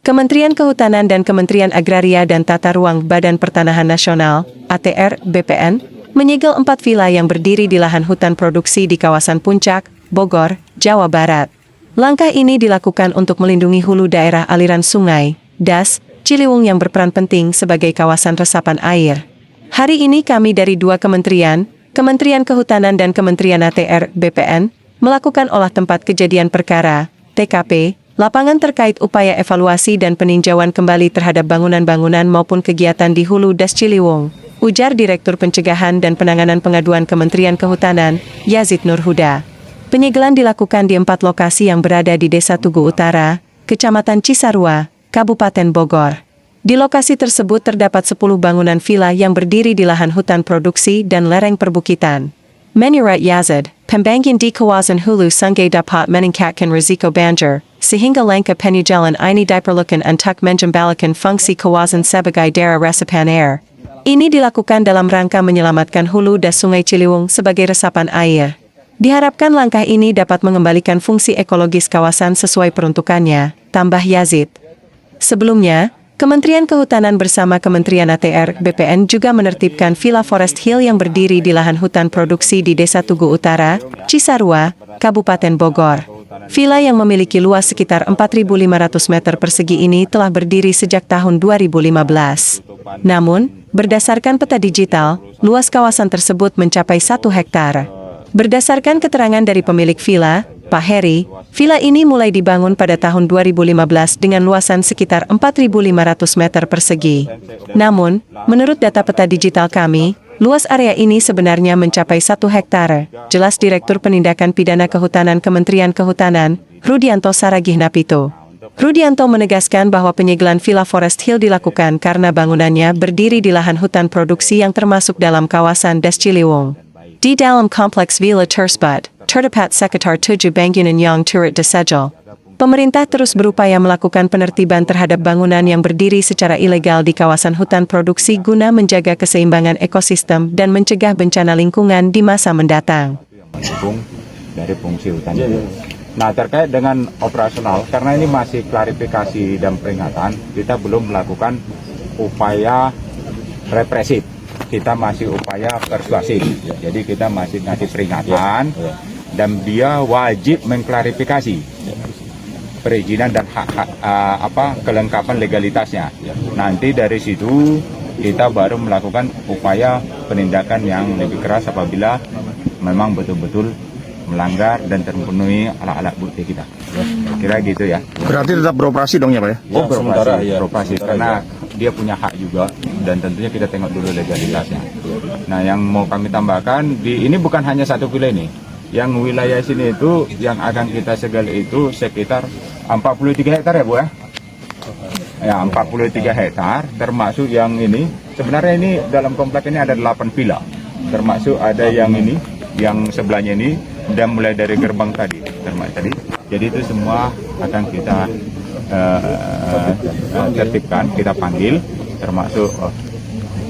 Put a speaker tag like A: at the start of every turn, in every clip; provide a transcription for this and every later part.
A: Kementerian Kehutanan dan Kementerian Agraria dan Tata Ruang Badan Pertanahan Nasional, ATR, BPN, menyegel 4 vila yang berdiri di lahan hutan produksi di kawasan Puncak, Bogor, Jawa Barat. Langkah ini dilakukan untuk melindungi hulu daerah aliran sungai, Das, Ciliwung yang berperan penting sebagai kawasan resapan air. Hari ini kami dari 2 kementerian, Kementerian Kehutanan dan Kementerian ATR, BPN, melakukan olah tempat kejadian perkara, TKP, lapangan terkait upaya evaluasi dan peninjauan kembali terhadap bangunan-bangunan maupun kegiatan di hulu Das Ciliwung, ujar Direktur Pencegahan dan Penanganan Pengaduan Kementerian Kehutanan, Yazid Nurhuda. Penyegelan dilakukan di 4 lokasi yang berada di Desa Tugu Utara, Kecamatan Cisarua, Kabupaten Bogor. Di lokasi tersebut terdapat 10 bangunan vila yang berdiri di lahan hutan produksi dan lereng perbukitan. Menurut Yazid, pembagian di kawasan hulu sungai dapat meningkatkan risiko banjir, sehingga langkah penyegelan ini diperlukan untuk menjembatani fungsi kawasan sebagai daerah resapan air. Ini dilakukan dalam rangka menyelamatkan hulu dan sungai Ciliwung sebagai resapan air. Diharapkan langkah ini dapat mengembalikan fungsi ekologis kawasan sesuai peruntukannya, tambah Yazid. Sebelumnya, Kementerian Kehutanan bersama Kementerian ATR, BPN juga menertibkan Villa Forest Hill yang berdiri di lahan hutan produksi di Desa Tugu Utara, Cisarua, Kabupaten Bogor. Villa yang memiliki luas sekitar 4.500 meter persegi ini telah berdiri sejak tahun 2015. Namun, berdasarkan peta digital, luas kawasan tersebut mencapai 1 hektar. Berdasarkan keterangan dari pemilik villa, Pak Heri, villa ini mulai dibangun pada tahun 2015 dengan luasan sekitar 4.500 meter persegi. Namun, menurut data peta digital kami, luas area ini sebenarnya mencapai 1 hektar, jelas Direktur Penindakan Pidana Kehutanan Kementerian Kehutanan, Rudianto Saragihnapito. Rudianto menegaskan bahwa penyegelan Villa Forest Hill dilakukan karena bangunannya berdiri di lahan hutan produksi yang termasuk dalam kawasan Das Ciliwung. Di dalam kompleks villa tersebut, terdapat sekitar 7 bangunan yang turut disegel. Pemerintah terus berupaya melakukan penertiban terhadap bangunan yang berdiri secara ilegal di kawasan hutan produksi guna menjaga keseimbangan ekosistem dan mencegah bencana lingkungan di masa mendatang.
B: Dari fungsi hutan itu. Nah, terkait dengan operasional, karena ini masih klarifikasi dan peringatan, kita belum melakukan upaya represif. Kita masih upaya persuasif. Jadi kita masih ngasih peringatan dan dia wajib mengklarifikasi perizinan dan kelengkapan legalitasnya. Nanti dari situ kita baru melakukan upaya penindakan yang lebih keras apabila memang betul-betul melanggar dan terpenuhi alat-alat bukti kita. Kira gitu ya.
C: Berarti tetap beroperasi dong ya Pak ya?
B: Oh, beroperasi karena dia punya hak juga dan tentunya kita tengok dulu legalitasnya. Nah, yang mau kami tambahkan, ini bukan hanya satu villa ini. Yang wilayah sini itu yang akan kita segel itu sekitar 43 hektar ya Bu ya? Ya, 43 hektar termasuk yang ini. Sebenarnya ini dalam komplek ini ada 8 villa. Termasuk ada yang ini, yang sebelahnya ini dan mulai dari gerbang tadi, termasuk tadi. Jadi itu semua akan kita tertibkan, kita panggil, termasuk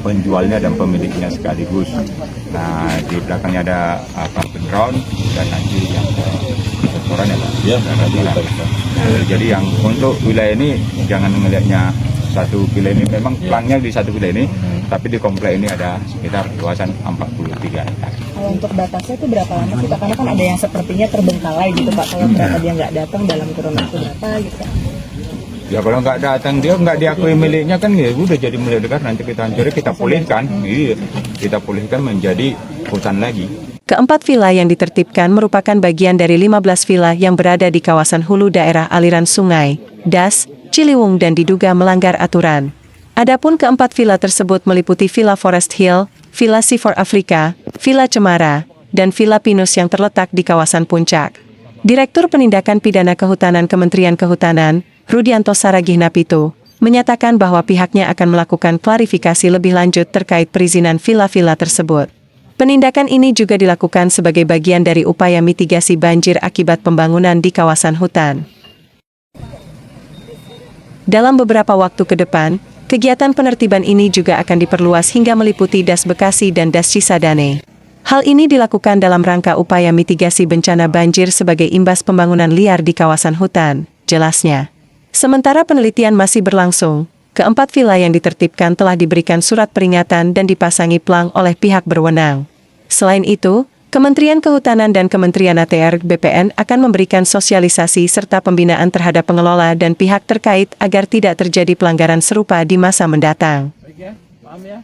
B: penjualnya dan pemiliknya sekaligus. Nah, di belakangnya ada background dan nanti yang restoran ya Pak. Ya, jadi yang untuk wilayah ini jangan melihatnya satu villa ini, memang pelangnya di satu villa ini, tapi di komplek ini ada sekitar luasan 43 hektar.
D: Kalau untuk batasnya itu berapa lama sih Pak? Karena kan ada yang sepertinya terbengkalai gitu Pak, kalau ternyata dia nggak datang dalam kurun waktu berapa gitu.
B: Ya kalau nggak datang dia nggak diakui miliknya kan ya udah jadi milik negara, nanti kita hancurkan, kita pulihkan, kita pulihkan menjadi hutan lagi.
A: Keempat villa yang ditertibkan merupakan bagian dari 15 villa yang berada di kawasan hulu daerah aliran sungai, Das, Ciliwung dan diduga melanggar aturan. Adapun keempat villa tersebut meliputi Villa Forest Hill, Villa Sea4 Africa, Villa Cemara, dan Villa Pinus yang terletak di kawasan Puncak. Direktur Penindakan Pidana Kehutanan Kementerian Kehutanan, Rudianto Saragihnapito, menyatakan bahwa pihaknya akan melakukan klarifikasi lebih lanjut terkait perizinan villa-villa tersebut. Penindakan ini juga dilakukan sebagai bagian dari upaya mitigasi banjir akibat pembangunan di kawasan hutan. Dalam beberapa waktu ke depan, kegiatan penertiban ini juga akan diperluas hingga meliputi Das Bekasi dan Das Cisadane. Hal ini dilakukan dalam rangka upaya mitigasi bencana banjir sebagai imbas pembangunan liar di kawasan hutan, jelasnya. Sementara penelitian masih berlangsung, keempat villa yang ditertibkan telah diberikan surat peringatan dan dipasangi pelang oleh pihak berwenang. Selain itu, Kementerian Kehutanan dan Kementerian ATR BPN akan memberikan sosialisasi serta pembinaan terhadap pengelola dan pihak terkait agar tidak terjadi pelanggaran serupa di masa mendatang.
B: Baik ya, paham ya?